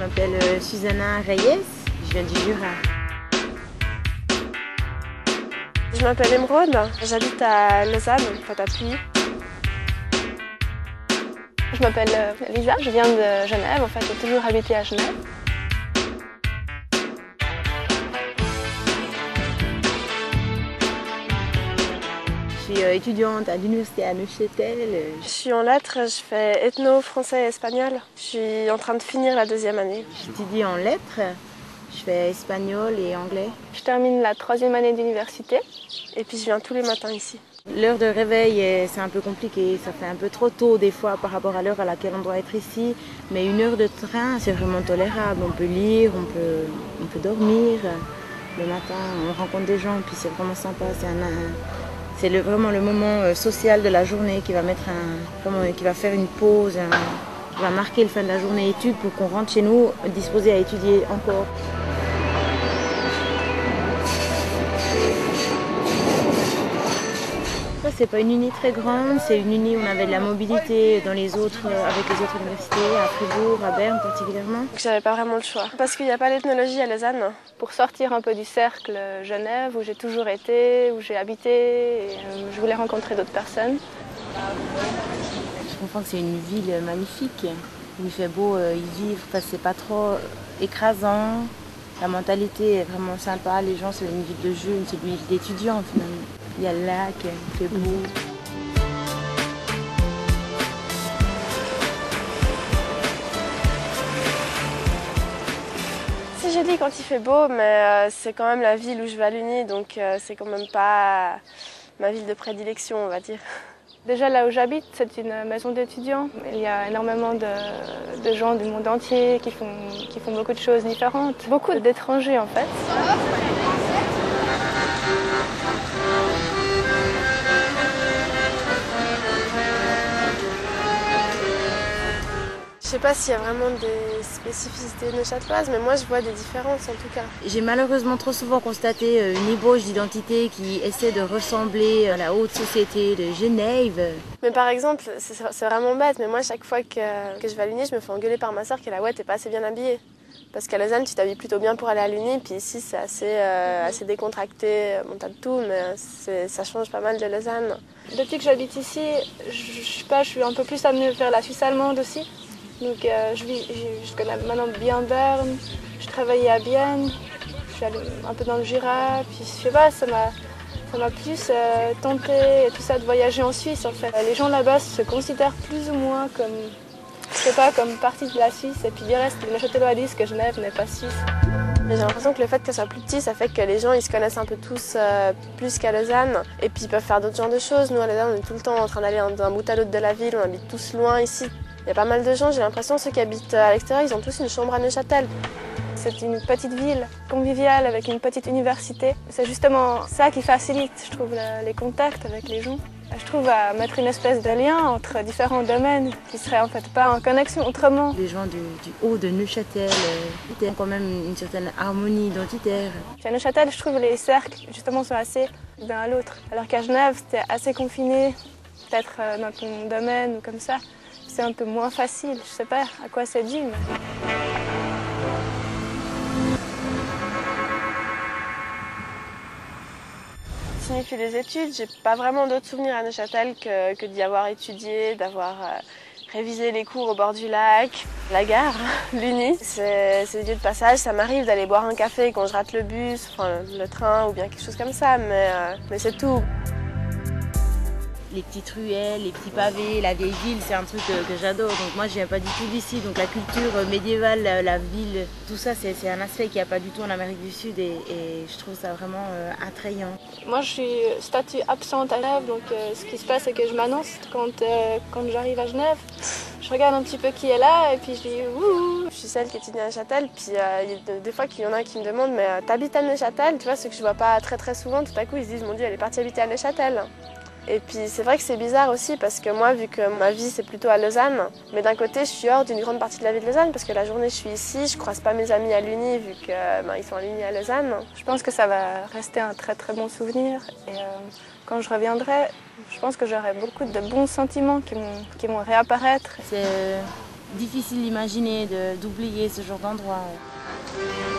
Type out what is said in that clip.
m'appelle Susanna Reyes, je viens du Jura. Je m'appelle Émeraude, j'habite à Lausanne, à Puy. Je m'appelle Lisa, je viens de Genève, en fait j'ai toujours habité à Genève. Je suis étudiante à l'université à Neuchâtel. Je suis en lettres, je fais ethno, français et espagnol. Je suis en train de finir la 2e année. J'étudie en lettres, je fais espagnol et anglais. Je termine la 3e année d'université. Et puis je viens tous les matins ici. L'heure de réveil, c'est un peu compliqué, ça fait un peu trop tôt des fois par rapport à l'heure à laquelle on doit être ici. Mais 1 heure de train, c'est vraiment tolérable. On peut lire, on peut dormir. Le matin, on rencontre des gens, puis c'est vraiment sympa. C'est vraiment le moment social de la journée qui va qui va faire une pause, qui va marquer le fin de la journée études pour qu'on rentre chez nous disposé à étudier encore. C'est pas une uni très grande, c'est une uni où on avait de la mobilité avec les autres universités, à Fribourg, à Berne particulièrement. J'avais pas vraiment le choix, parce qu'il n'y a pas d'ethnologie à Lausanne. Pour sortir un peu du cercle Genève, où j'ai toujours été, où j'ai habité, et je voulais rencontrer d'autres personnes. Je comprends que c'est une ville magnifique, où il fait beau y vivre, c'est pas trop écrasant. La mentalité est vraiment sympa, les gens, c'est une ville de jeunes, c'est une ville d'étudiants finalement. Il y a le lac, il fait beau. Si je dis quand il fait beau, mais c'est quand même la ville où je vais à l'Uni, donc c'est quand même pas ma ville de prédilection, on va dire. Déjà là où j'habite, c'est une maison d'étudiants. Il y a énormément de gens du monde entier qui font beaucoup de choses différentes. Beaucoup d'étrangers en fait. Je sais pas s'il y a vraiment des spécificités neuchâteloises, mais moi je vois des différences en tout cas. J'ai malheureusement trop souvent constaté une ébauche d'identité qui essaie de ressembler à la haute société de Genève. Mais par exemple, c'est vraiment bête, mais moi chaque fois que je vais à l'Uni, je me fais engueuler par ma soeur qui est là, ouais, t'es pas assez bien habillée. Parce qu'à Lausanne, tu t'habilles plutôt bien pour aller à l'Uni, puis ici c'est assez décontracté, bon t'as de tout, mais ça change pas mal de Lausanne. Depuis que j'habite ici, je suis un peu plus amenée vers la Suisse allemande aussi. Donc je connais maintenant bien Berne, je travaillais à Bienne, je suis allée un peu dans le Jura, puis je sais pas, ça m'a plus tenté et tout ça de voyager en Suisse en fait. Les gens là-bas se considèrent plus ou moins comme, je sais pas, comme partie de la Suisse, et puis le reste, les Neuchâtelois disent que Genève n'est pas suisse. J'ai l'impression que le fait que ça soit plus petit, ça fait que les gens ils se connaissent un peu tous plus qu'à Lausanne. Et puis ils peuvent faire d'autres genres de choses. Nous à Lausanne, on est tout le temps en train d'aller d'un bout à l'autre de la ville, on habite tous loin ici. Il y a pas mal de gens, j'ai l'impression, ceux qui habitent à l'extérieur, ils ont tous une chambre à Neuchâtel. C'est une petite ville conviviale avec une petite université. C'est justement ça qui facilite, je trouve, les contacts avec les gens. Je trouve à mettre une espèce de lien entre différents domaines qui ne seraient en fait pas en connexion autrement. Les gens du haut de Neuchâtel ont quand même une certaine harmonie identitaire. À Neuchâtel, je trouve les cercles justement sont assez l'un à l'autre. Alors qu'à Genève, c'était assez confiné, peut-être dans ton domaine ou comme ça. C'est un peu moins facile, je sais pas à quoi c'est dû. Si j'ai fait des études, j'ai pas vraiment d'autres souvenirs à Neuchâtel que d'y avoir étudié, d'avoir révisé les cours au bord du lac. La gare, l'Uni, c'est des lieux de passage. Ça m'arrive d'aller boire un café quand je rate le bus, enfin le train ou bien quelque chose comme ça, mais c'est tout. Les petites ruelles, les petits pavés, la vieille ville, c'est un truc que j'adore. Donc moi, je viens pas du tout d'ici. Donc la culture médiévale, la ville, tout ça, c'est un aspect qu'il n'y a pas du tout en Amérique du Sud et je trouve ça vraiment attrayant. Moi, je suis statut absente à Genève, donc ce qui se passe, c'est que je m'annonce quand j'arrive à Genève. Je regarde un petit peu qui est là et puis je dis wouhou. Je suis celle qui étudie à Neuchâtel, puis il y a des fois qu'il y en a qui me demandent mais t'habites à Neuchâtel? Tu vois, ceux que je vois pas très très souvent, tout à coup ils se disent mon Dieu, elle est partie habiter à Neuchâtel. Et puis c'est vrai que c'est bizarre aussi parce que moi, vu que ma vie c'est plutôt à Lausanne, mais d'un côté je suis hors d'une grande partie de la vie de Lausanne parce que la journée je suis ici, je croise pas mes amis à l'Uni vu qu'ils sont à l'Uni à Lausanne. Je pense que ça va rester un très très bon souvenir et quand je reviendrai, je pense que j'aurai beaucoup de bons sentiments qui vont réapparaître. difficile d'imaginer d'oublier ce genre d'endroit. Ouais.